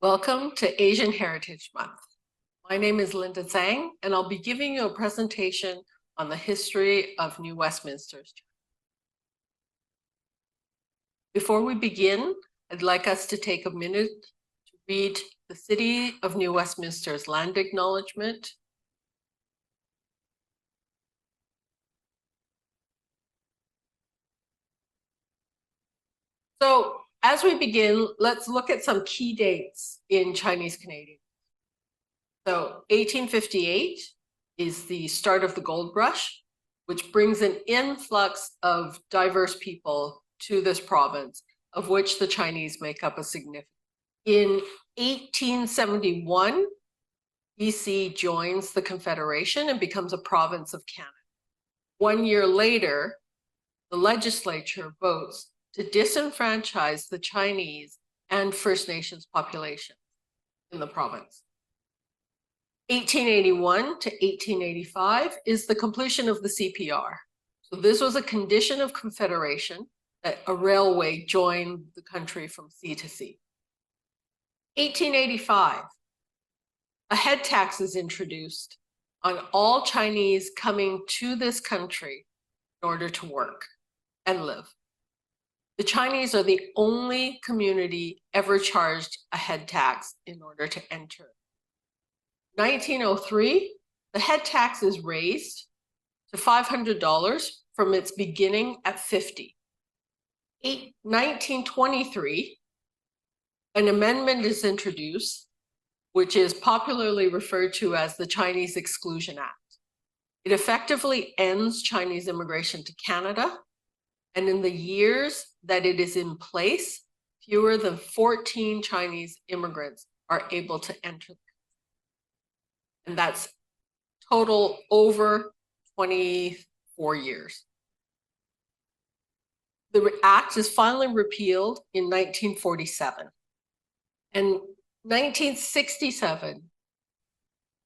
Welcome to Asian Heritage Month. My name is Linda Tzang, and I'll be giving you a presentation on the history of New Westminster. Before we begin, I'd like us to take a minute to read the City of New Westminster's land acknowledgement. So as we begin, let's look at some key dates in Chinese Canadian. So 1858 is the start of the gold rush, which brings an influx of diverse people to this province, of which the Chinese make up a significant. In 1871, BC joins the Confederation and becomes a province of Canada. 1 year later, the legislature votes to disenfranchise the Chinese and First Nations population in the province. 1881 to 1885 is the completion of the CPR. So this was a condition of Confederation that a railway joined the country from sea to sea. 1885, a head tax is introduced on all Chinese coming to this country in order to work and live. The Chinese are the only community ever charged a head tax in order to enter. 1903, the head tax is raised to $500 from its beginning at $50. 1923, an amendment is introduced, which is popularly referred to as the Chinese Exclusion Act. It effectively ends Chinese immigration to Canada, and in the years that it is in place, fewer than 14 Chinese immigrants are able to enter. And that's total over 24 years. The act is finally repealed in 1947. And 1967,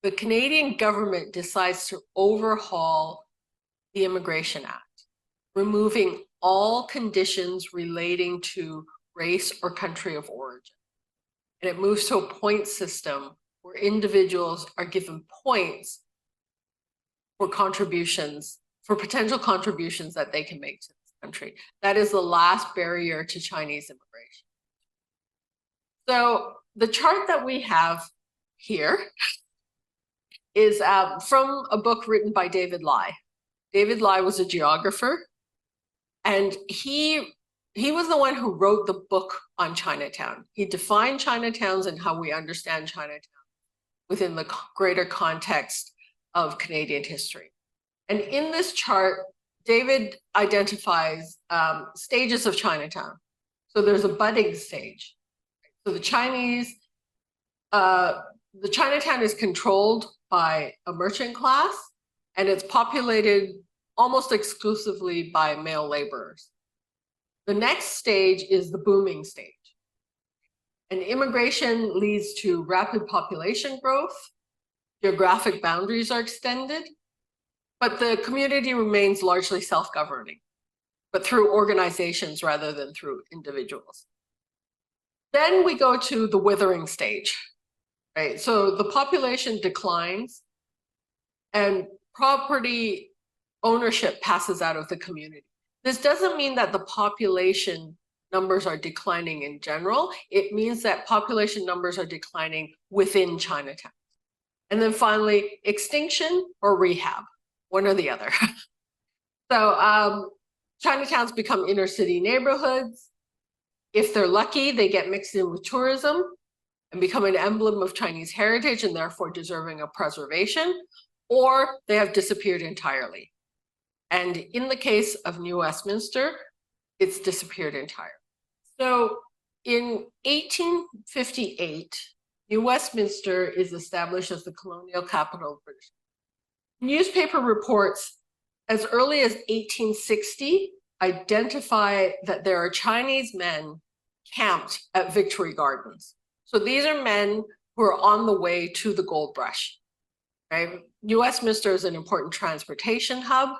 the Canadian government decides to overhaul the Immigration Act, removing all conditions relating to race or country of origin. And it moves to a point system where individuals are given points for contributions, for potential contributions that they can make to this country. That is the last barrier to Chinese immigration. So the chart that we have here is from a book written by David Lai. David Lai was a geographer, and he was the one who wrote the book on Chinatown. He defined Chinatowns and how we understand Chinatown within the greater context of Canadian history. And in this chart, David identifies stages of Chinatown. So there's a budding stage. So the Chinatown is controlled by a merchant class, and it's populated almost exclusively by male laborers. The next stage is the booming stage. And immigration leads to rapid population growth, geographic boundaries are extended, but the community remains largely self-governing, but through organizations rather than through individuals. Then we go to the withering stage, right? So the population declines and property ownership passes out of the community. This doesn't mean that the population numbers are declining in general. It means that population numbers are declining within Chinatown. And then finally, extinction or rehab, one or the other. So Chinatowns become inner city neighborhoods. If they're lucky, they get mixed in with tourism and become an emblem of Chinese heritage and therefore deserving of preservation, or they have disappeared entirely. And in the case of New Westminster, it's disappeared entirely. So in 1858, New Westminster is established as the colonial capital of British. Newspaper reports as early as 1860 identify that there are Chinese men camped at Victory Gardens. So these are men who are on the way to the gold rush. Right? New Westminster is an important transportation hub,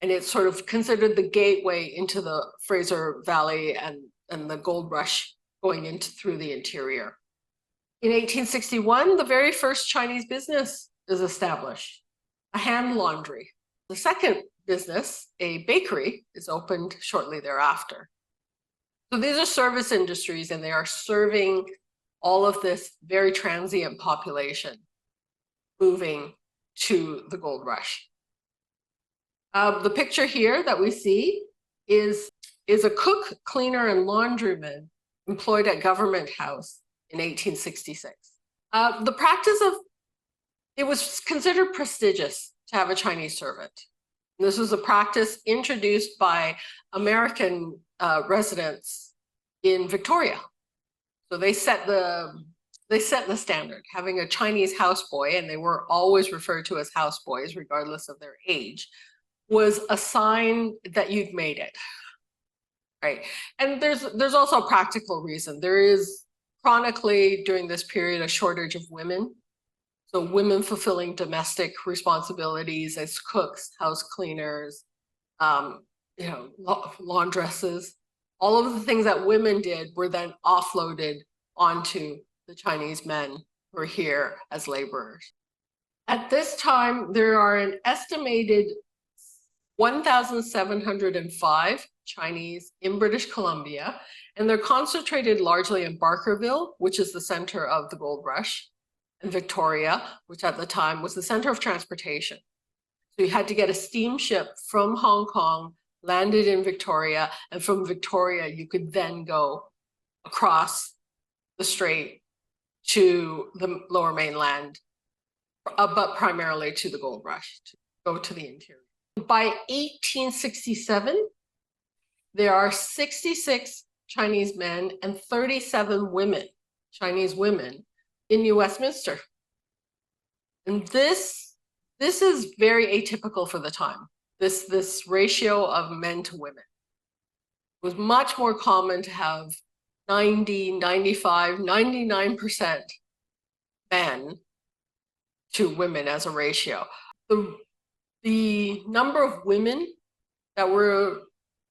and it's sort of considered the gateway into the Fraser Valley and the gold rush going into through the interior. In 1861, the very first Chinese business is established, a hand laundry. The second business, a bakery, is opened shortly thereafter. So these are service industries, and they are serving all of this very transient population moving to the gold rush. The picture here that we see is a cook, cleaner, and laundryman employed at Government House in 1866. The practice of, it was considered prestigious to have a Chinese servant. And this was a practice introduced by American residents in Victoria. So they set the standard, having a Chinese houseboy, and they were always referred to as houseboys regardless of their age, was a sign that you'd made it, right? And there's also a practical reason. There is chronically during this period a shortage of women. So women fulfilling domestic responsibilities as cooks, house cleaners, laundresses. All of the things that women did were then offloaded onto the Chinese men who were here as laborers. At this time, there are an estimated 1,705 Chinese in British Columbia, and they're concentrated largely in Barkerville, which is the center of the gold rush, and Victoria, which at the time was the center of transportation. So you had to get a steamship from Hong Kong, landed in Victoria, and from Victoria, you could then go across the strait to the lower mainland, but primarily to the gold rush, to go to the interior. By 1867, there are 66 Chinese men and 37 women, Chinese women, in New Westminster. And this is very atypical for the time. This ratio of men to women. It was much more common to have 90, 95, 99% men to women as a ratio. The number of women that were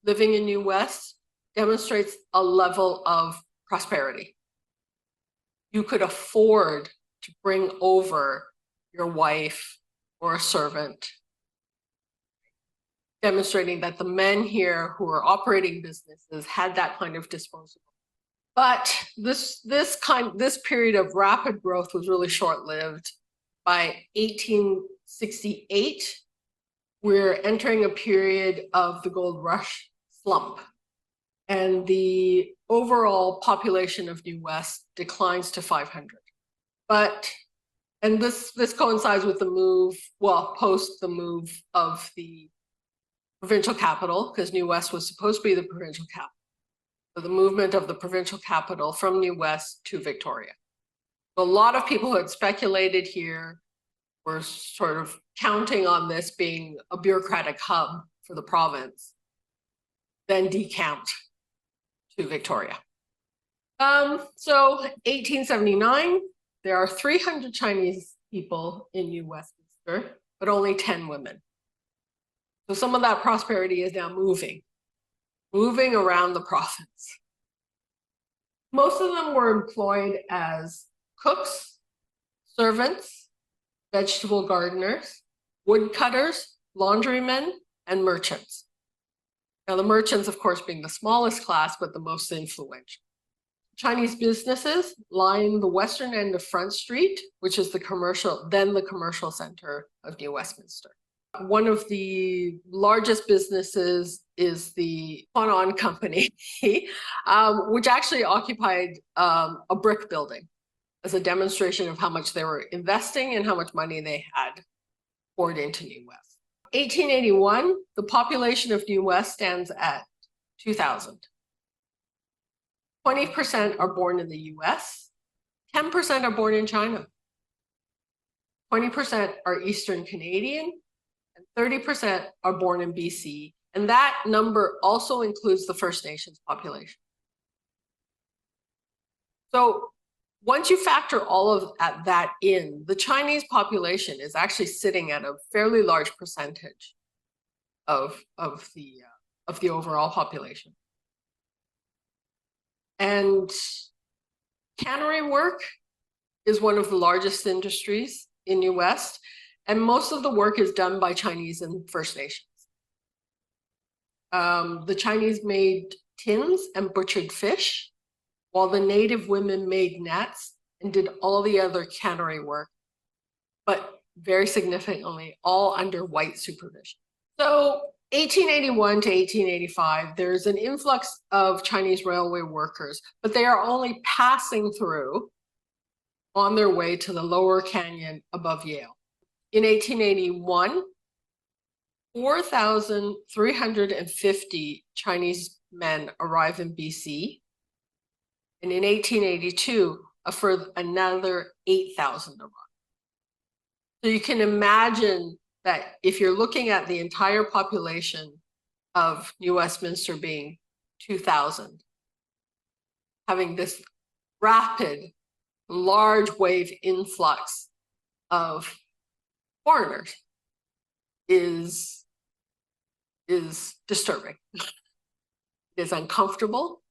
living in New West demonstrates a level of prosperity. You could afford to bring over your wife or a servant, demonstrating that the men here who are operating businesses had that kind of disposable. But this period of rapid growth was really short-lived. By 1868, we're entering a period of the gold rush slump, and the overall population of New West declines to 500. And this coincides with the move, well, post the move of the provincial capital, because New West was supposed to be the provincial capital. So the movement of the provincial capital from New West to Victoria. So a lot of people who had speculated here were sort of counting on this being a bureaucratic hub for the province, then decamped to Victoria. So 1879, there are 300 Chinese people in New Westminster, but only 10 women. So some of that prosperity is now moving around the province. Most of them were employed as cooks, servants, vegetable gardeners, woodcutters, laundrymen, and merchants. Now the merchants, of course, being the smallest class, but the most influential. Chinese businesses line the western end of Front Street, which is the commercial center of New Westminster. One of the largest businesses is the Huanan Company, which actually occupied a brick building as a demonstration of how much they were investing and how much money they had poured into New West. 1881, the population of New West stands at 2,000. 20% are born in the US, 10% are born in China, 20% are Eastern Canadian, and 30% are born in BC. And that number also includes the First Nations population. So once you factor all of that in, the Chinese population is actually sitting at a fairly large percentage of the overall population. And cannery work is one of the largest industries in US, and most of the work is done by Chinese and First Nations. The Chinese made tins and butchered fish, while the native women made nets and did all the other cannery work, but very significantly, all under white supervision. So 1881 to 1885, there's an influx of Chinese railway workers, but they are only passing through on their way to the lower canyon above Yale. In 1881, 4,350 Chinese men arrive in BC. And in 1882, another 8,000 arrive. So you can imagine that if you're looking at the entire population of New Westminster being 2,000, having this rapid, large wave influx of foreigners is disturbing. It is uncomfortable.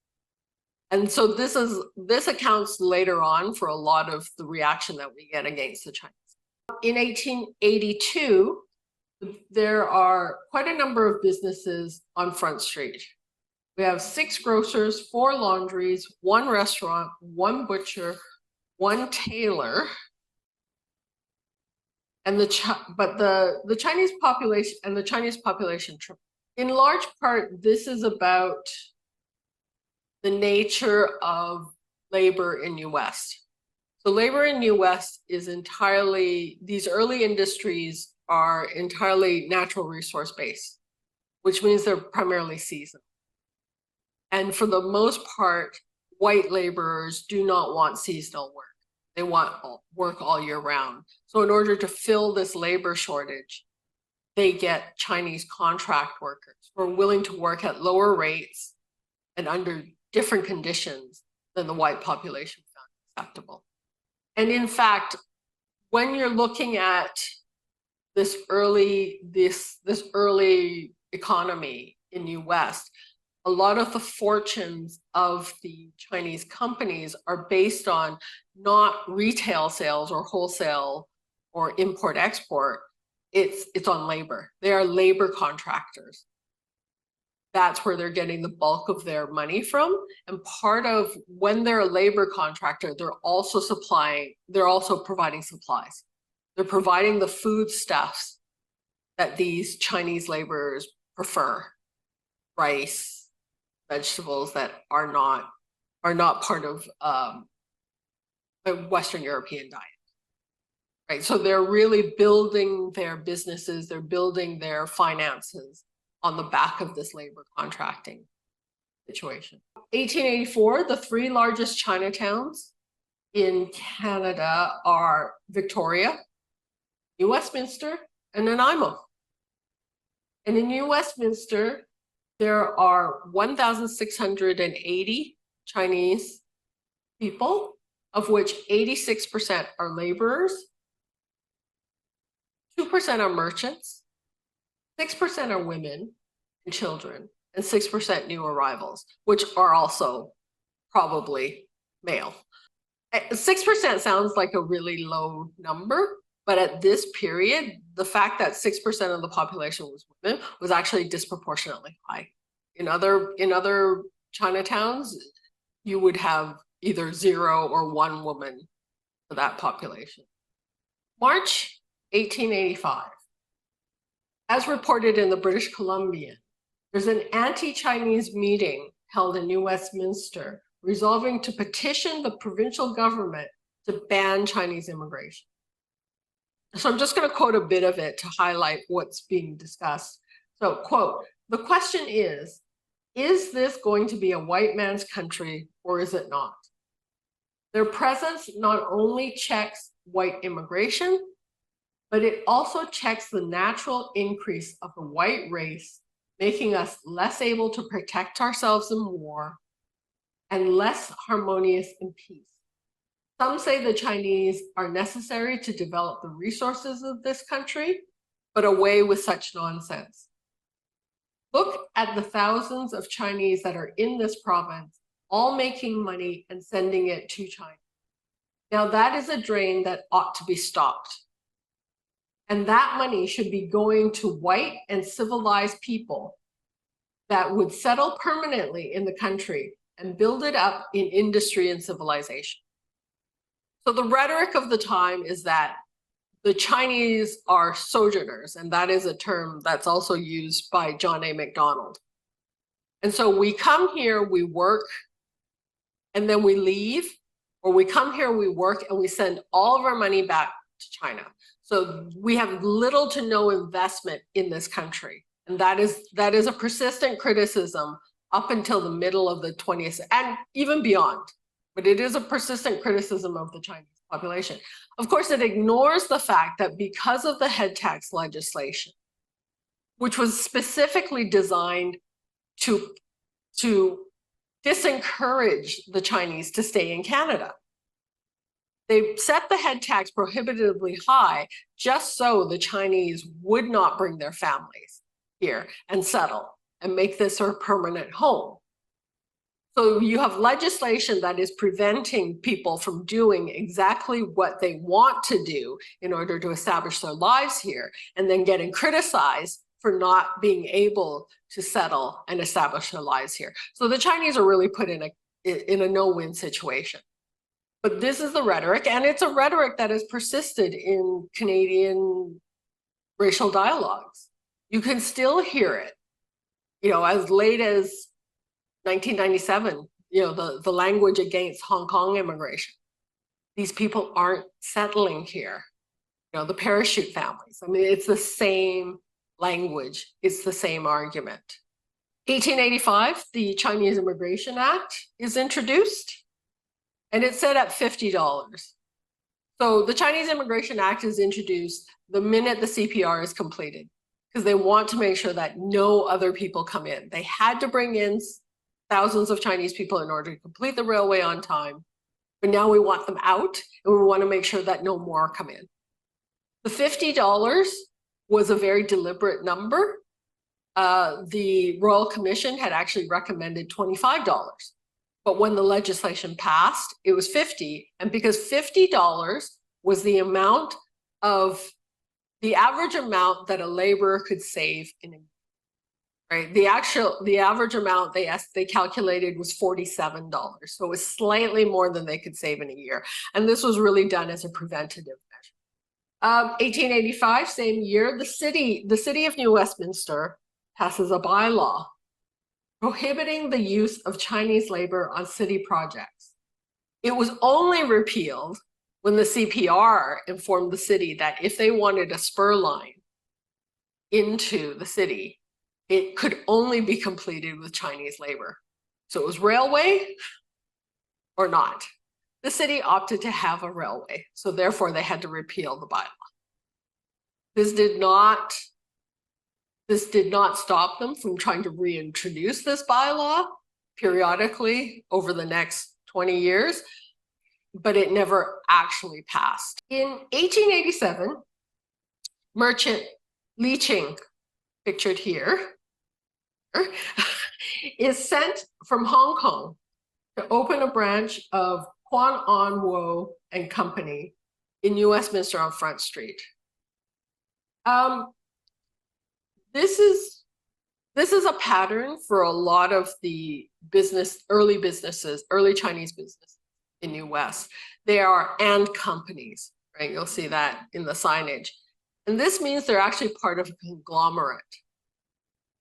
And so this accounts later on for a lot of the reaction that we get against the Chinese. In 1882, there are quite a number of businesses on Front Street. We have 6 grocers, 4 laundries, 1 restaurant, 1 butcher, 1 tailor. And the Chinese population tripled. In large part, this is about the nature of labor in New West. So labor in New West is entirely, these early industries are entirely natural resource based, which means they're primarily seasonal. And for the most part, white laborers do not want seasonal work. They want work all year round. So in order to fill this labor shortage, they get Chinese contract workers who are willing to work at lower rates and under different conditions than the white population found acceptable. And in fact, when you're looking at this early economy in New West, a lot of the fortunes of the Chinese companies are based on not retail sales or wholesale or import-export. It's on labor. They are labor contractors. That's where they're getting the bulk of their money from. And part of when they're a labor contractor, they're also providing supplies. They're providing the foodstuffs that these Chinese laborers prefer. Rice, vegetables that are not part of the Western European diet. Right. So they're really building their businesses, they're building their finances on the back of this labor contracting situation. 1884, the 3 largest Chinatowns in Canada are Victoria, New Westminster, and Nanaimo. And in New Westminster, there are 1,680 Chinese people, of which 86% are laborers, 2% are merchants, 6% are women and children, and 6% new arrivals, which are also probably male. 6% sounds like a really low number, but at this period, the fact that 6% of the population was women was actually disproportionately high. In other Chinatowns, you would have either 0 or 1 woman for that population. March 1885. As reported in the British Columbian, there's an anti-Chinese meeting held in New Westminster resolving to petition the provincial government to ban Chinese immigration. So I'm just going to quote a bit of it to highlight what's being discussed. So, quote, "The question is this going to be a white man's country or is it not? Their presence not only checks white immigration, but it also checks the natural increase of the white race, making us less able to protect ourselves in war and less harmonious in peace. Some say the Chinese are necessary to develop the resources of this country, but away with such nonsense. Look at the thousands of Chinese that are in this province, all making money and sending it to China. Now that is a drain that ought to be stopped. And that money should be going to white and civilized people that would settle permanently in the country and build it up in industry and civilization. So the rhetoric of the time is that the Chinese are sojourners, and that is a term that's also used by John A. Macdonald. And so we come here, we work, and then we leave, or we come here, we work, and we send all of our money back to China. So we have little to no investment in this country. And that is a persistent criticism up until the middle of the 20th, and even beyond. But it is a persistent criticism of the Chinese population. Of course, it ignores the fact that because of the head tax legislation, which was specifically designed to disencourage the Chinese to stay in Canada, they set the head tax prohibitively high just so the Chinese would not bring their families here and settle and make this their permanent home. So you have legislation that is preventing people from doing exactly what they want to do in order to establish their lives here, and then getting criticized for not being able to settle and establish their lives here. So the Chinese are really put in a no-win situation. But this is the rhetoric, and it's a rhetoric that has persisted in Canadian racial dialogues. You can still hear it, as late as 1997, the language against Hong Kong immigration. These people aren't settling here. The parachute families. I mean, it's the same language. It's the same argument. 1885, the Chinese Immigration Act is introduced, and it's set at $50. So the Chinese Immigration Act is introduced the minute the CPR is completed, because they want to make sure that no other people come in. They had to bring in thousands of Chinese people in order to complete the railway on time. But now we want them out, and we want to make sure that no more come in. The $50 was a very deliberate number. The Royal Commission had actually recommended $25. But when the legislation passed, it was $50. And because $50 was the average amount that a laborer could save in a year. Right, the average amount they calculated was $47, so it was slightly more than they could save in a year, and this was really done as a preventative measure. 1885, same year, the city of New Westminster passes a bylaw prohibiting the use of Chinese labor on city projects. It was only repealed when the CPR informed the city that if they wanted a spur line into the city, it could only be completed with Chinese labor. So it was railway or not. The city opted to have a railway, so therefore they had to repeal the bylaw. This did not stop them from trying to reintroduce this bylaw periodically over the next 20 years, but it never actually passed. In 1887, merchant Li Qing, pictured here, is sent from Hong Kong to open a branch of Quan An Wo and Company in New Westminster on Front Street. This is a pattern for a lot of the early Chinese businesses in New West. They are and companies, right? You'll see that in the signage. And this means they're actually part of a conglomerate.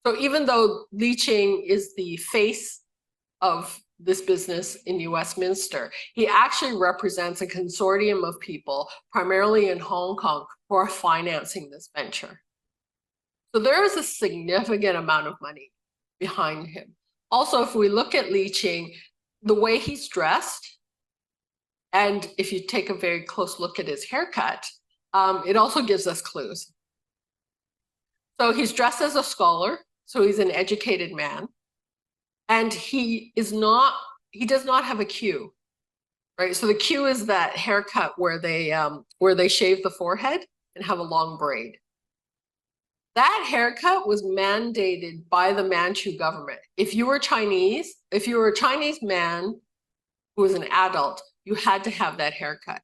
So even though Li Qing is the face of this business in New Westminster, he actually represents a consortium of people, primarily in Hong Kong, who are financing this venture. So there is a significant amount of money behind him. Also, if we look at Li Qing, the way he's dressed, and if you take a very close look at his haircut, it also gives us clues. So he's dressed as a scholar, so he's an educated man, and he does not have a queue, right? So the queue is that haircut where they shave the forehead and have a long braid. That haircut was mandated by the Manchu government. If you were a Chinese man who was an adult, you had to have that haircut.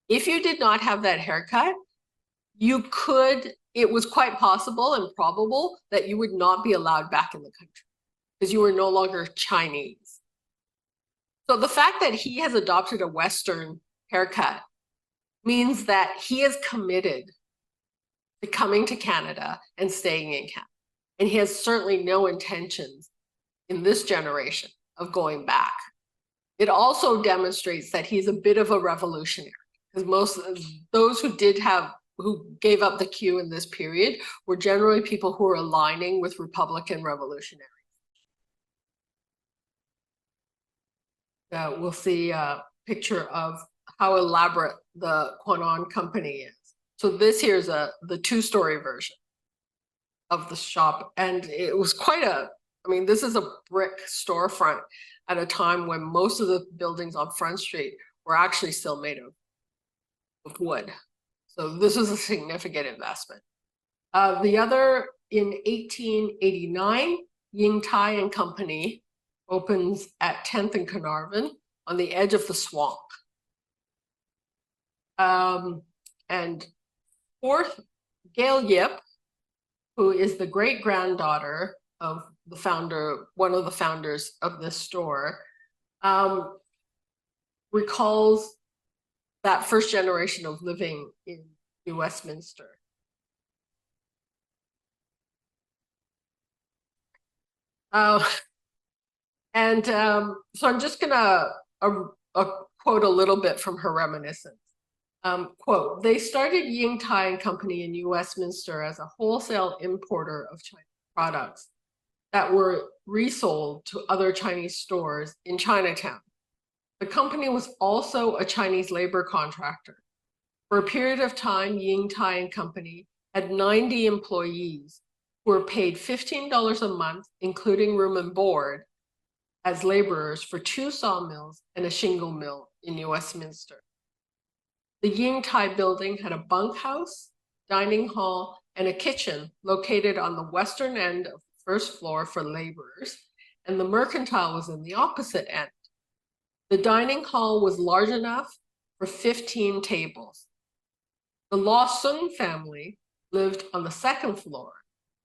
If you did not have that haircut, it was quite possible and probable that you would not be allowed back in the country because you were no longer Chinese. So the fact that he has adopted a Western haircut means that he is committed to coming to Canada and staying in Canada. And he has certainly no intentions in this generation of going back. It also demonstrates that he's a bit of a revolutionary, because most of those who gave up the queue in this period were generally people who were aligning with Republican revolutionaries. We'll see a picture of how elaborate the Quanon company is. So this here is the two-story version of the shop. And it was this is a brick storefront at a time when most of the buildings on Front Street were actually still made of wood. So this was a significant investment. The other, in 1889, Ying Tai and Company opens at 10th and Carnarvon on the edge of the swamp. And fourth, Gail Yip, who is the great-granddaughter of the founder, one of the founders of this store, recalls that first generation of living in New Westminster. So I'm just gonna quote a little bit from her reminiscence. Quote, they started Ying Tai and Company in New Westminster as a wholesale importer of Chinese products that were resold to other Chinese stores in Chinatown. The company was also a Chinese labor contractor. For a period of time, Ying Tai and Company had 90 employees who were paid $15 a month, including room and board, as laborers for 2 sawmills and a shingle mill in New Westminster. The Ying Tai building had a bunkhouse, dining hall, and a kitchen located on the western end of the first floor for laborers, and the mercantile was in the opposite end. The dining hall was large enough for 15 tables. The Law Sung family lived on the second floor.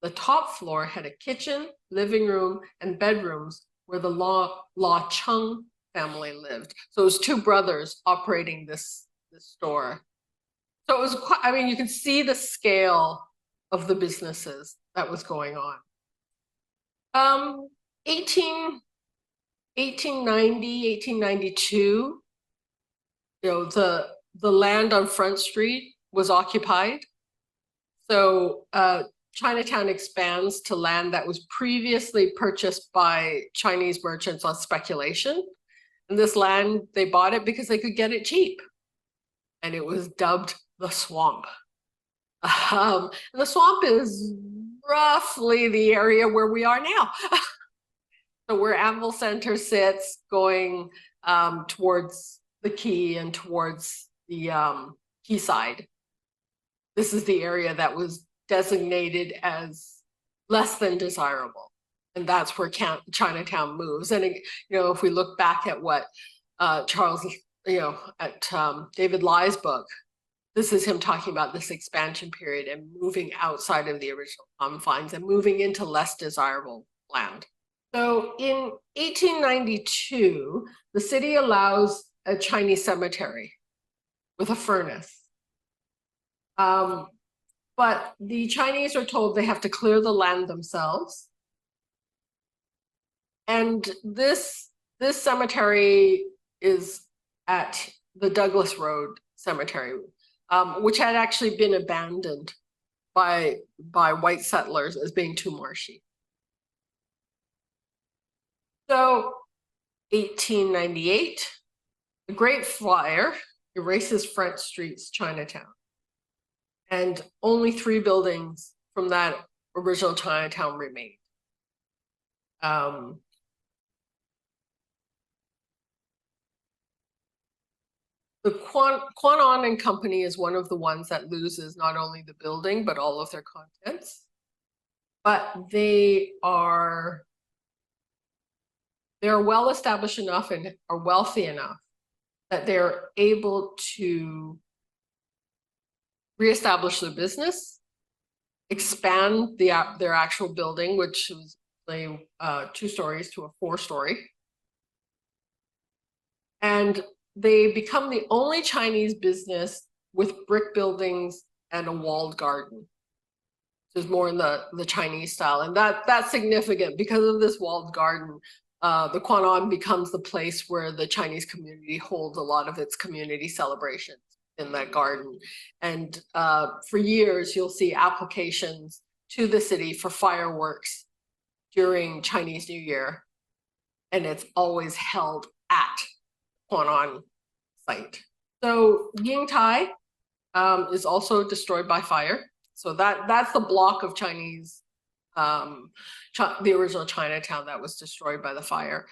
The top floor had a kitchen, living room, and bedrooms where the Law Chung family lived. So it was 2 brothers operating this store. So it was quite, you can see the scale of the businesses that was going on. 1890, 1892, the land on Front Street was occupied. So Chinatown expands to land that was previously purchased by Chinese merchants on speculation. And this land, they bought it because they could get it cheap. And it was dubbed the swamp. And the swamp is roughly the area where we are now. So where Anvil Center sits, going towards the quay and towards the quayside. This is the area that was designated as less than desirable. And that's where Chinatown moves. And if we look back at what David Lye's book, this is him talking about this expansion period and moving outside of the original confines and moving into less desirable land. So in 1892, the city allows a Chinese cemetery with a furnace. But the Chinese are told they have to clear the land themselves. And this cemetery is at the Douglas Road Cemetery, which had actually been abandoned by white settlers as being too marshy. So 1898, the Great Fire erases Front Street's Chinatown. And only 3 buildings from that original Chinatown remain. The Quanon and Company is one of the ones that loses not only the building, but all of their contents. But they are well established enough and are wealthy enough that they're able to reestablish their business, expand their actual building, which was 2 stories to a 4-story. And they become the only Chinese business with brick buildings and a walled garden. So it's more in the Chinese style. And that's significant because of this walled garden. The Quanon becomes the place where the Chinese community holds a lot of its community celebrations in that garden. And for years, you'll see applications to the city for fireworks during Chinese New Year. And it's always held at Quanon site. So Yingtai is also destroyed by fire. So that's the block of Chinese, the original Chinatown that was destroyed by the fire.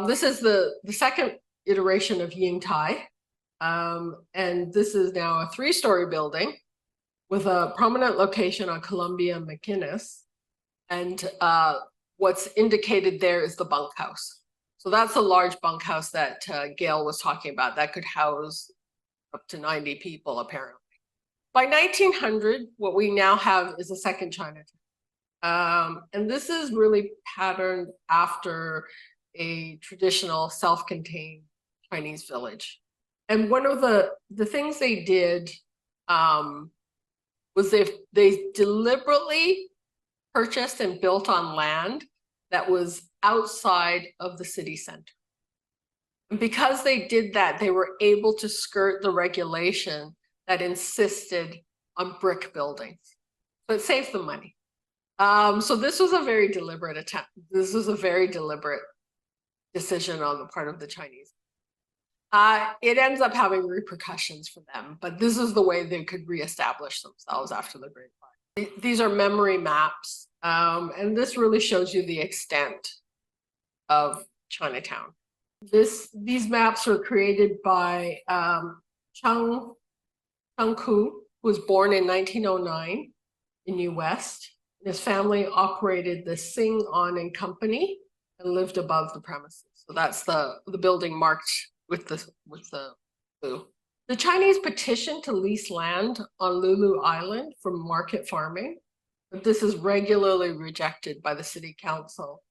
This is the second iteration of Yingtai. And this is now a 3-story building with a prominent location on Columbia and McInnes. And what's indicated there is the bunkhouse. So that's a large bunkhouse that Gail was talking about that could house up to 90 people, apparently. By 1900, what we now have is a second Chinatown. And this is really patterned after a traditional self-contained Chinese village. And one of the things they did was they deliberately purchased and built on land that was outside of the city center. And because they did that, they were able to skirt the regulation that insisted on brick buildings. So it saved them money. So this was a very deliberate attempt. This was a very deliberate decision on the part of the Chinese. It ends up having repercussions for them, but this is the way they could reestablish themselves after the Great Fire. These are memory maps, and this really shows you the extent of Chinatown. These maps were created by Tzang, who was born in 1909 in New West. His family operated the Sing On and Company and lived above the premises. So that's the building marked with the blue. The Chinese petitioned to lease land on Lulu Island for market farming, but this is regularly rejected by the city council,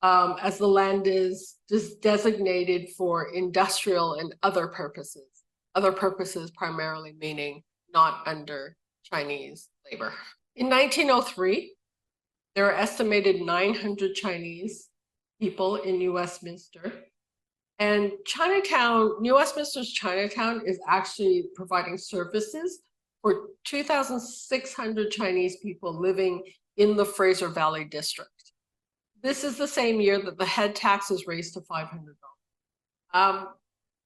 as the land is just designated for industrial and other purposes. Other purposes primarily meaning not under Chinese labor. In 1903, there are estimated 900 Chinese people in New Westminster. And Chinatown, New Westminster's Chinatown is actually providing services for 2,600 Chinese people living in the Fraser Valley district. This is the same year that the head tax is raised to $500.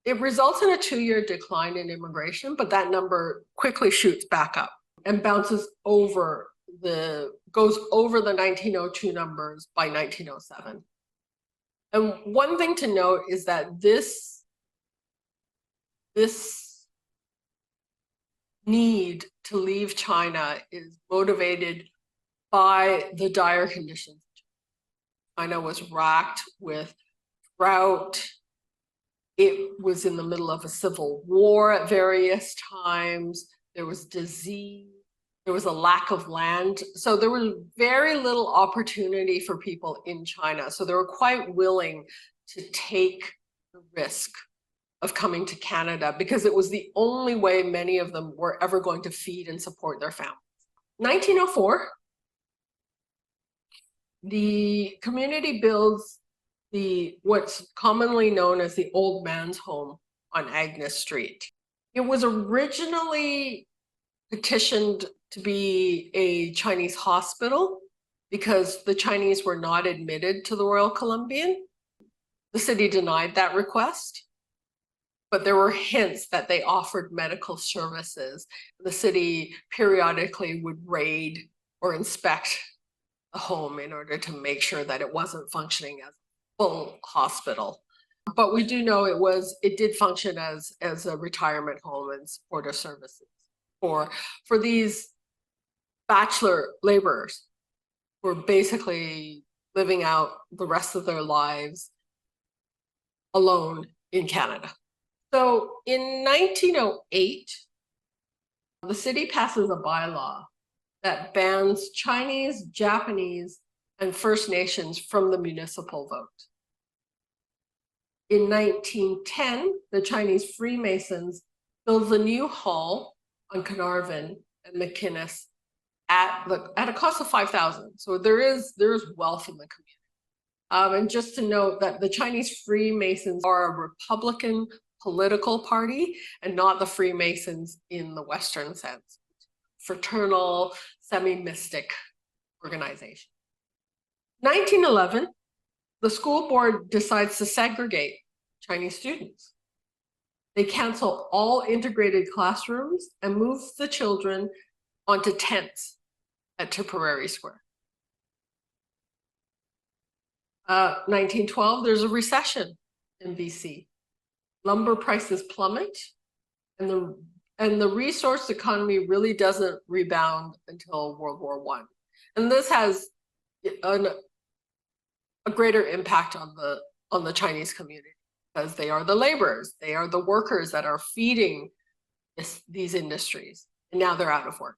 It results in a 2-year decline in immigration, but that number quickly shoots back up and bounces over goes over the 1902 numbers by 1907. And one thing to note is that this need to leave China is motivated by the dire conditions. China was racked with drought. It was in the middle of a civil war at various times. There was disease. There was a lack of land. So there was very little opportunity for people in China. So they were quite willing to take the risk of coming to Canada because it was the only way many of them were ever going to feed and support their families. 1904, the community builds what's commonly known as the Old Man's Home on Agnes Street. It was originally petitioned to be a Chinese hospital because the Chinese were not admitted to the Royal Columbian. The city denied that request, but there were hints that they offered medical services. The city periodically would raid or inspect the home in order to make sure that it wasn't functioning as a full hospital. But we do know it did function as a retirement home and supportive services for these bachelor laborers who were basically living out the rest of their lives alone in Canada. So in 1908, the city passes a bylaw that bans Chinese, Japanese, and First Nations from the municipal vote. In 1910, the Chinese Freemasons builds a new hall on Carnarvon and McInnes at a cost of $5,000. So there is wealth in the community. And just to note that the Chinese Freemasons are a Republican political party and not the Freemasons in the Western sense. Fraternal, semi-mystic organization. 1911, the school board decides to segregate Chinese students. They cancel all integrated classrooms and move the children onto tents at Tipperary Square. 1912, there's a recession in BC. Lumber prices plummet, and the resource economy really doesn't rebound until World War I. And this has a greater impact on the Chinese community because they are the laborers, they are the workers that are feeding these industries, and now they're out of work.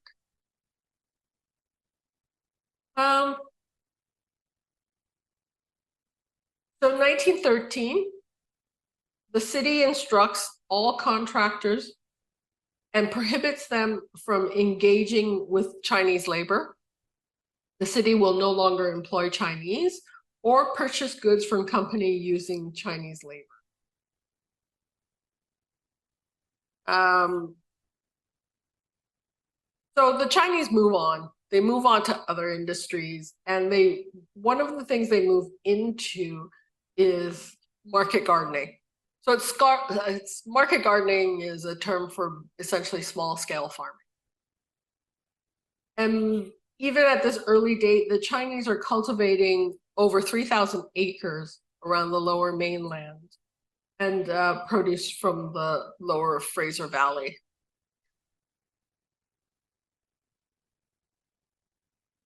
So 1913, the city instructs all contractors and prohibits them from engaging with Chinese labor. The city will no longer employ Chinese or purchase goods from company using Chinese labor. So the Chinese move on. They move on to other industries, and one of the things they move into is market gardening. So it's market gardening is a term for essentially small scale farming. And even at this early date, the Chinese are cultivating over 3,000 acres around the lower mainland and produce from the lower Fraser Valley.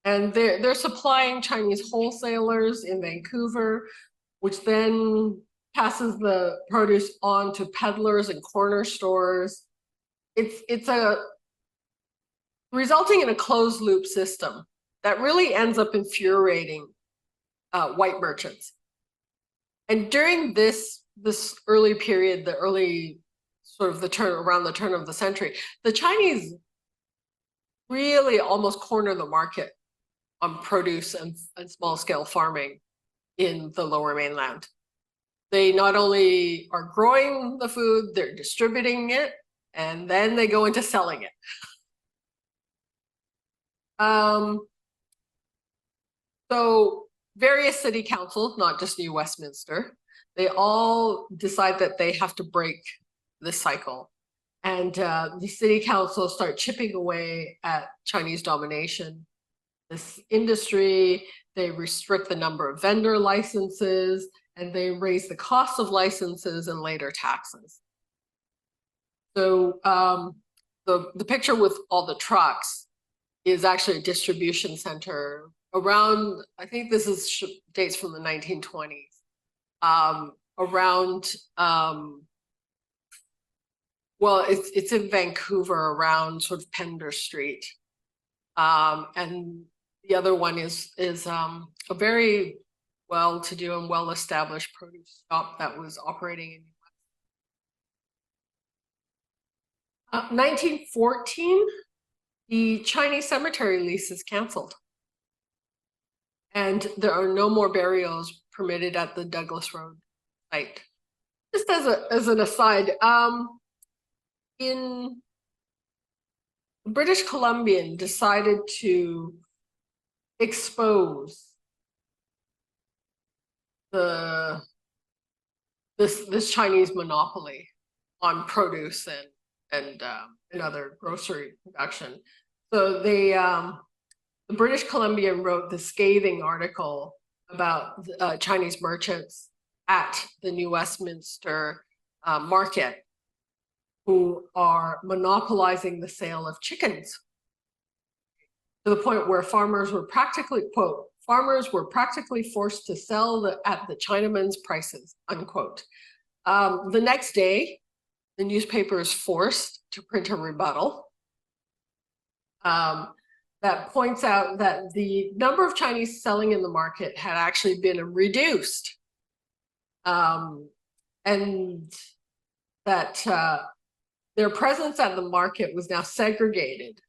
And they're supplying Chinese wholesalers in Vancouver, which then passes the produce on to peddlers and corner stores. It's resulting in a closed loop system that really ends up infuriating white merchants. And during this early period, the early sort of around the turn of the century, the Chinese really almost corner the market on produce and small scale farming in the lower mainland. They not only are growing the food, they're distributing it, and then they go into selling it. So various city councils, not just New Westminster, they all decide that they have to break this cycle. And the city councils start chipping away at Chinese domination. This industry, they restrict the number of vendor licenses, and they raise the cost of licenses and later taxes. So the picture with all the trucks is actually a distribution center around, I think this is dates from the 1920s, around, well, it's in Vancouver around sort of Pender Street. And the other one is a very well-to-do and well-established produce shop that was operating in 1914, the Chinese cemetery lease is canceled. And there are no more burials permitted at the Douglas Road site. Just as an aside, in British Columbian decided to expose this Chinese monopoly on produce and other grocery production. So the British Columbian wrote the scathing article about Chinese merchants at the New Westminster market who are monopolizing the sale of chickens to the point where farmers were practically, quote, farmers were practically forced to sell at the Chinaman's prices, unquote. The next day, the newspaper is forced to print a rebuttal that points out that the number of Chinese selling in the market had actually been reduced, and that their presence at the market was now segregated,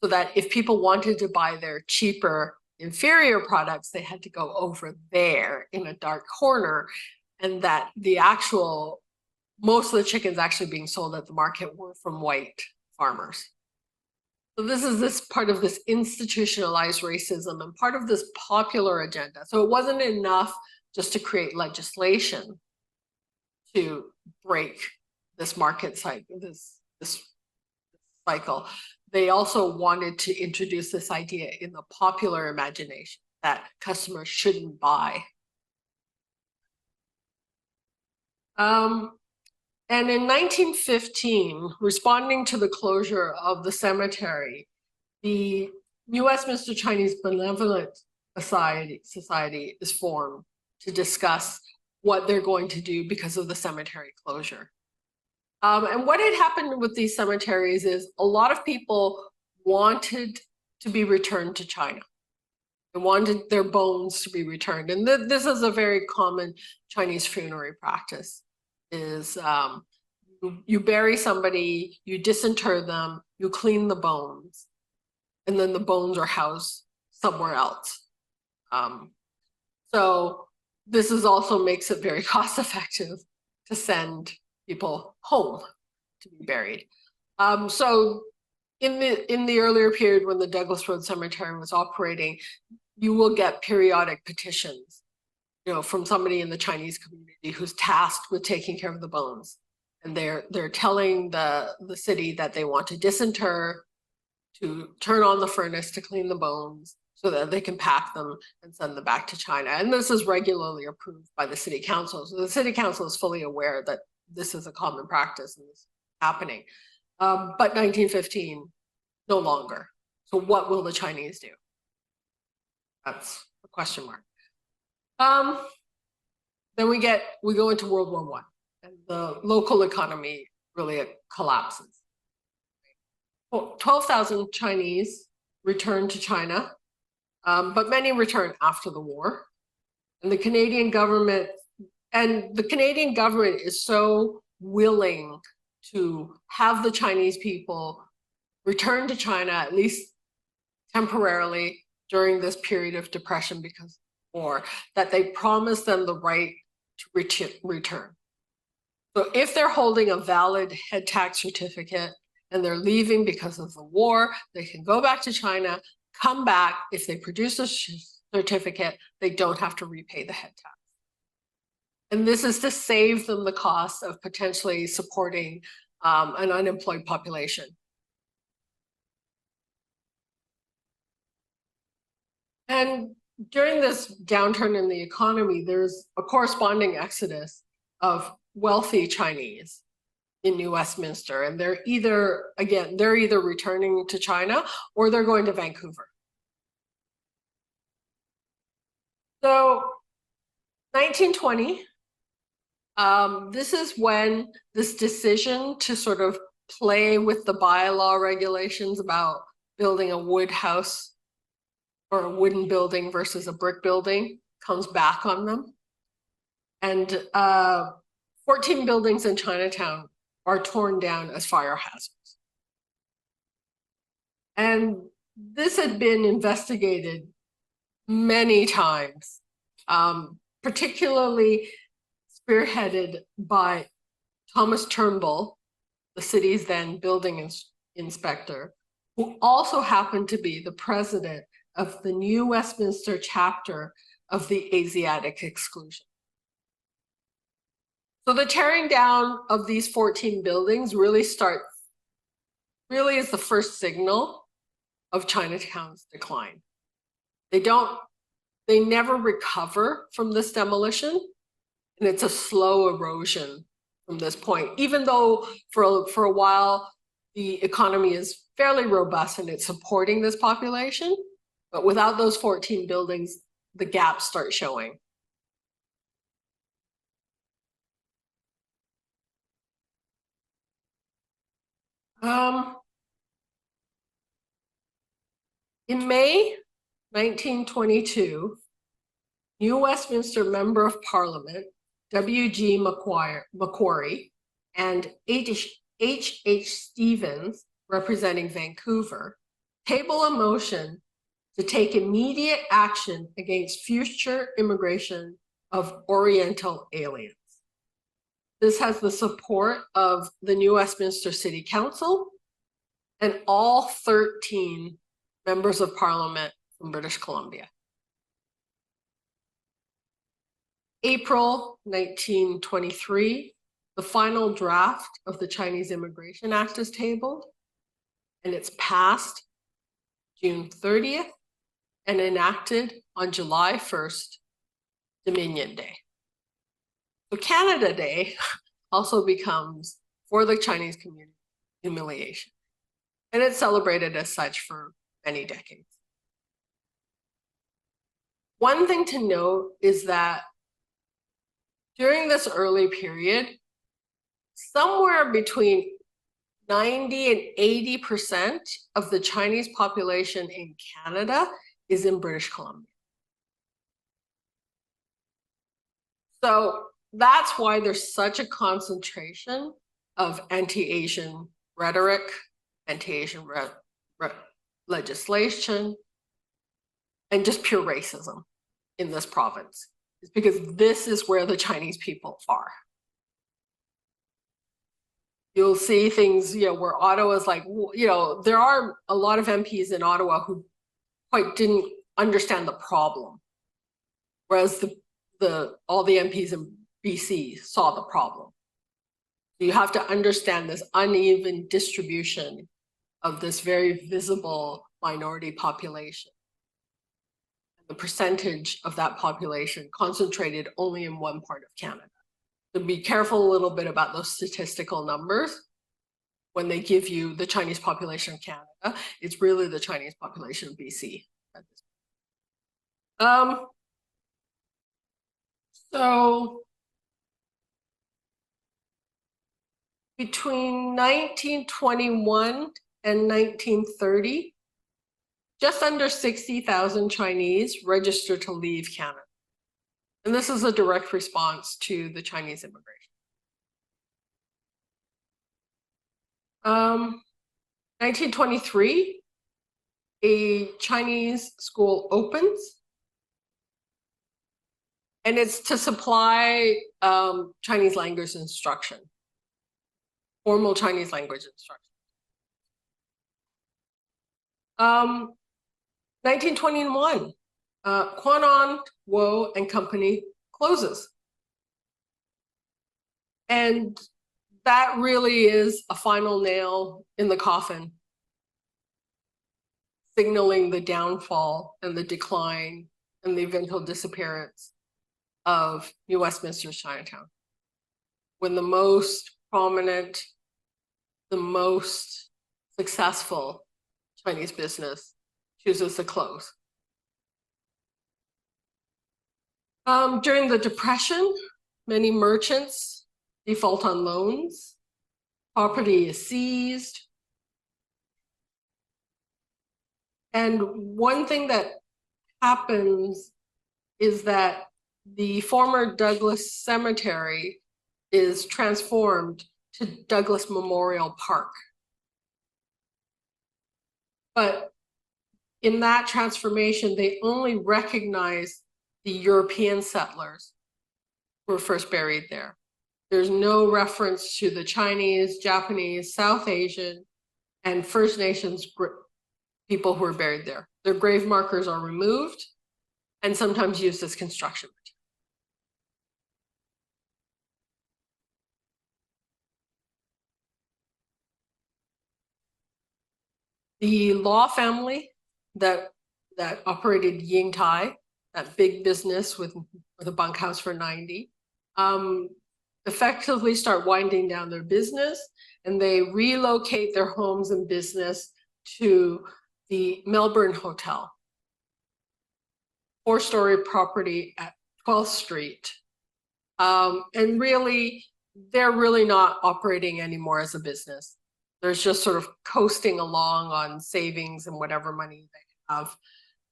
so that if people wanted to buy their cheaper, inferior products, they had to go over there in a dark corner, and that the actual, most of the chickens actually being sold at the market were from white farmers. So this is this part of this institutionalized racism and part of this popular agenda. So it wasn't enough just to create legislation to break this market cycle, this cycle. They also wanted to introduce this idea in the popular imagination that customers shouldn't buy. And in 1915, responding to the closure of the cemetery, the New Westminster Chinese Benevolent Society is formed to discuss what they're going to do because of the cemetery closure. And what had happened with these cemeteries is a lot of people wanted to be returned to China. They wanted their bones to be returned. And this is a very common Chinese funerary practice, is you bury somebody, you disinter them, you clean the bones, and then the bones are housed somewhere else. So this is also makes it very cost effective to send people home to be buried. So in the earlier period when the Douglas Road Cemetery was operating, you will get periodic petitions, from somebody in the Chinese community who's tasked with taking care of the bones, and they're telling the city that they want to disinter, to turn on the furnace to clean the bones, so that they can pack them and send them back to China. And this is regularly approved by the city council. So the city council is fully aware that this is a common practice and this is happening. But 1915, no longer. So what will the Chinese do? That's a question mark. Then we go into World War I, and the local economy really collapses. 12,000 Chinese returned to China, but many returned after the war. And the Canadian government is so willing to have the Chinese people return to China, at least temporarily, during this period of depression because of war, that they promise them the right to return. So if they're holding a valid head tax certificate and they're leaving because of the war, they can go back to China, come back. If they produce a certificate, they don't have to repay the head tax. And this is to save them the cost of potentially supporting an unemployed population. And during this downturn in the economy, there's a corresponding exodus of wealthy Chinese in New Westminster. And they're either returning to China or they're going to Vancouver. So 1920, this is when this decision to sort of play with the bylaw regulations about building a wood house or a wooden building versus a brick building comes back on them. And 14 buildings in Chinatown are torn down as fire hazards. And this had been investigated many times, particularly spearheaded by Thomas Turnbull, the city's then building inspector, who also happened to be the president of the New Westminster chapter of the Asiatic exclusion. So the tearing down of these 14 buildings really is the first signal of Chinatown's decline. They never recover from this demolition, and it's a slow erosion from this point, even though for a while the economy is fairly robust and it's supporting this population. But without those 14 buildings, the gaps start showing. In May 1922, new Westminster Member of Parliament, W.G. Macquarie, and H.H. Stevens, representing Vancouver, table a motion to take immediate action against future immigration of Oriental aliens. This has the support of the New Westminster City Council and all 13 members of Parliament from British Columbia. April 1923, the final draft of the Chinese Immigration Act is tabled, and it's passed June 30th and enacted on July 1st, Dominion Day. So Canada Day also becomes, for the Chinese community, humiliation. And it's celebrated as such for many decades. One thing to note is that during this early period, somewhere between 90 and 80% of the Chinese population in Canada is in British Columbia. So that's why there's such a concentration of anti-Asian rhetoric, anti-Asian legislation, and just pure racism in this province. It's because this is where the Chinese people are. You'll see things, where Ottawa's like, there are a lot of MPs in Ottawa who quite didn't understand the problem, whereas all the MPs in BC saw the problem. You have to understand this uneven distribution of this very visible minority population. The percentage of that population concentrated only in one part of Canada. So be careful a little bit about those statistical numbers. When they give you the Chinese population of Canada, it's really the Chinese population of BC. So between 1921 and 1930, just under 60,000 Chinese registered to leave Canada. And this is a direct response to the Chinese immigration. 1923, a Chinese school opens, and it's to supply Chinese language instruction, formal Chinese language instruction. 1921, Quanon, Wo and Company closes. And that really is a final nail in the coffin, signaling the downfall and the decline and the eventual disappearance of New Westminster's Chinatown. When the most prominent, the most successful Chinese business chooses to close. During the Depression, many merchants default on loans, property is seized. And one thing that happens is that the former Douglas Cemetery is transformed to Douglas Memorial Park. But in that transformation, they only recognize the European settlers who were first buried there. There's no reference to the Chinese, Japanese, South Asian, and First Nations people who were buried there. Their grave markers are removed and sometimes used as construction material. The Law family that operated Ying Tai, that big business with a bunkhouse for 90, effectively start winding down their business, and they relocate their homes and business to the Melbourne Hotel, 4-story property at 12th Street. And really, they're really not operating anymore as a business. There's just sort of coasting along on savings and whatever money they have.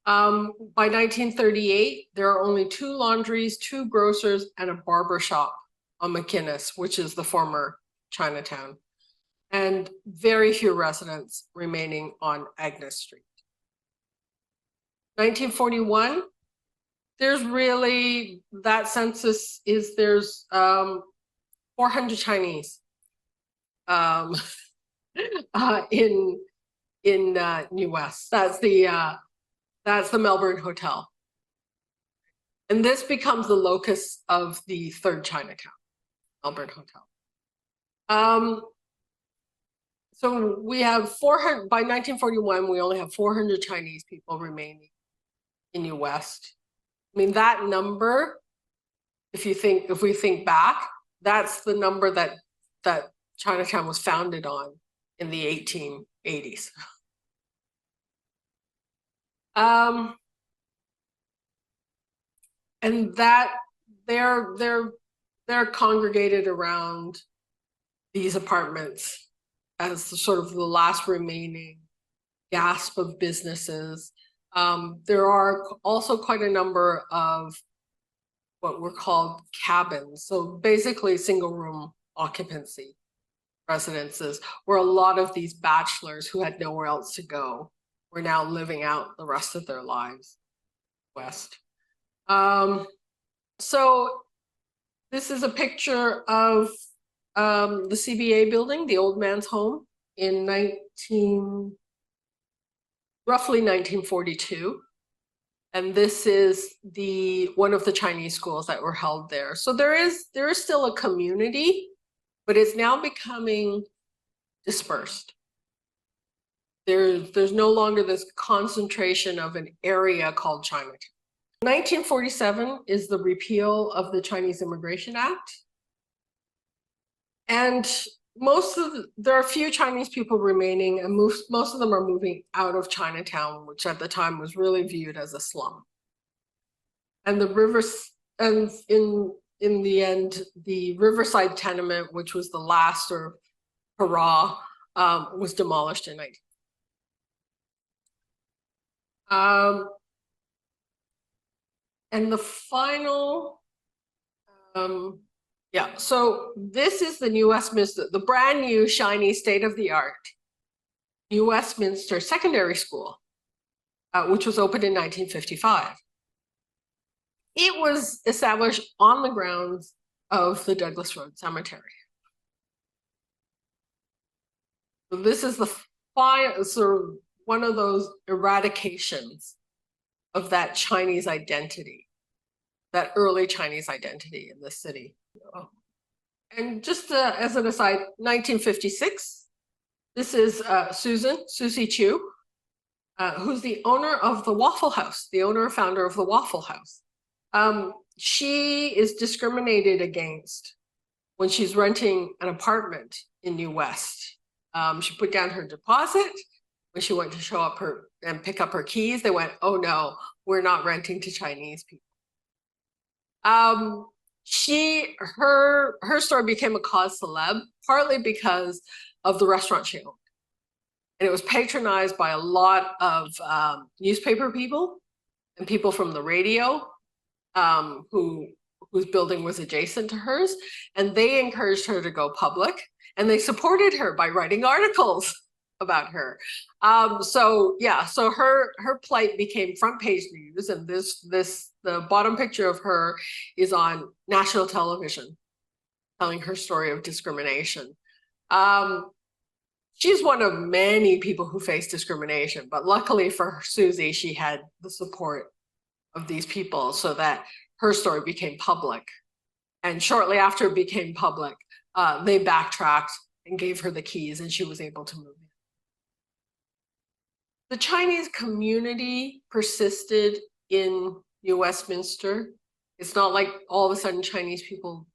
By 1938, there are only 2 laundries, 2 grocers, and a barber shop on McInnes, which is the former Chinatown, and very few residents remaining on Agnes Street. 1941, there's really, that census is, there's 400 Chinese in New West. That's the Melbourne Hotel. And this becomes the locus of the third Chinatown, Melbourne Hotel. So we have 400, by 1941, we only have 400 Chinese people remaining in New West. I mean, that number, if we think back, that's the number that Chinatown was founded on in the 1880s. And that they're congregated around these apartments as sort of the last remaining gasp of businesses. There are also quite a number of what were called cabins. So basically single room occupancy residences, where a lot of these bachelors who had nowhere else to go were now living out the rest of their lives west. So this is a picture of the CBA building, the old man's home, in roughly 1942. And this is one of the Chinese schools that were held there. So there is still a community, but it's now becoming dispersed. There's no longer this concentration of an area called Chinatown. 1947 is the repeal of the Chinese Immigration Act. And there are a few Chinese people remaining, and most of them are moving out of Chinatown, which at the time was really viewed as a slum. And in the end, the Riverside tenement, which was the last or hurrah, was demolished in 19. And the final, so this is the New Westminster, the brand new, shiny, state-of-the-art New Westminster Secondary School, which was opened in 1955. It was established on the grounds of the Douglas Road Cemetery. So this is sort of one of those eradications of that Chinese identity, that early Chinese identity in the city. And just as an aside, 1956, this is Susie Chu, who's the owner of the Waffle House, the owner and founder of the Waffle House. She is discriminated against when she's renting an apartment in New West. She put down her deposit. When she went to show up and pick up her keys, they went, "Oh no, we're not renting to Chinese people." Her story became a cause celeb, partly because of the restaurant she owned. And it was patronized by a lot of newspaper people and people from the radio whose building was adjacent to hers. And they encouraged her to go public, and they supported her by writing articles about her. So her plight became front page news, and the bottom picture of her is on national television, telling her story of discrimination. She's one of many people who face discrimination, but luckily for Susie, she had the support of these people so that her story became public. And shortly after it became public, they backtracked and gave her the keys, and she was able to move in. The Chinese community persisted in New Westminster. It's not like all of a sudden Chinese people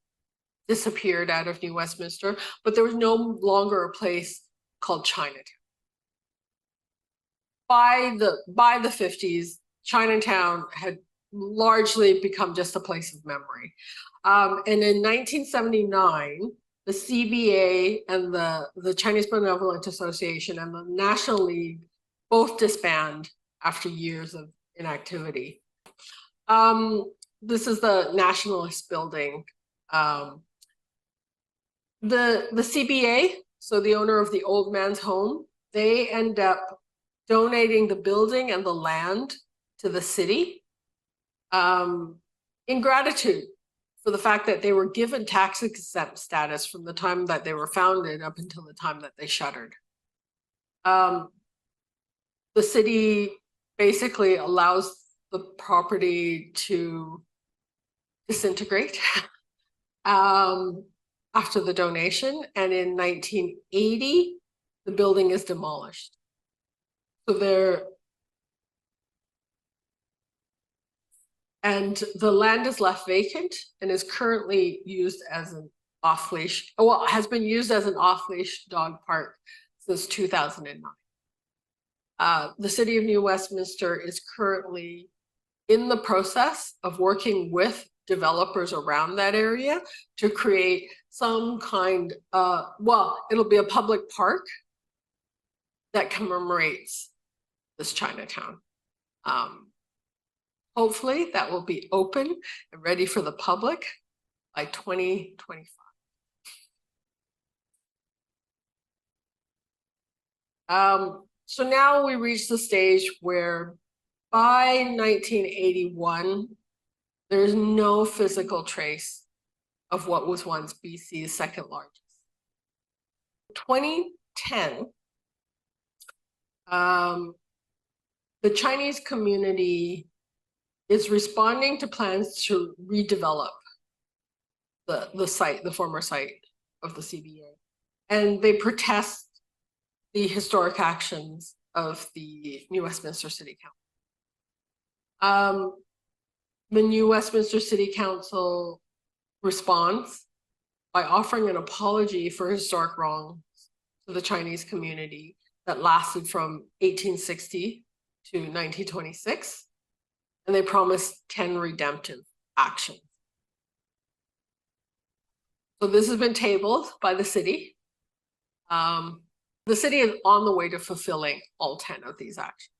disappeared out of New Westminster, but there was no longer a place called Chinatown. By the 50s, Chinatown had largely become just a place of memory. And in 1979, the CBA and the Chinese Benevolent Association and the National League both disband after years of inactivity. This is the Nationalist building. The CBA, so the owner of the Old Man's Home, they end up donating the building and the land to the city in gratitude for the fact that they were given tax exempt status from the time that they were founded up until the time that they shuttered. The city basically allows the property to disintegrate after the donation, and in 1980, the building is demolished. So and the land is left vacant and is currently used as an off-leash, well, has been used as an off-leash dog park since 2009. The city of New Westminster is currently in the process of working with developers around that area to create some kind of, well, it'll be a public park that commemorates this Chinatown. Hopefully that will be open and ready for the public by 2025. So now we reach the stage where by 1981, there's no physical trace of what was once BC's second largest. 2010, the Chinese community is responding to plans to redevelop the site, the former site of the CBA. And they protest the historic actions of the New Westminster City Council. The New Westminster City Council responds by offering an apology for historic wrongs to the Chinese community that lasted from 1860 to 1926. And they promised 10 redemptive actions. So this has been tabled by the city. The city is on the way to fulfilling all 10 of these actions.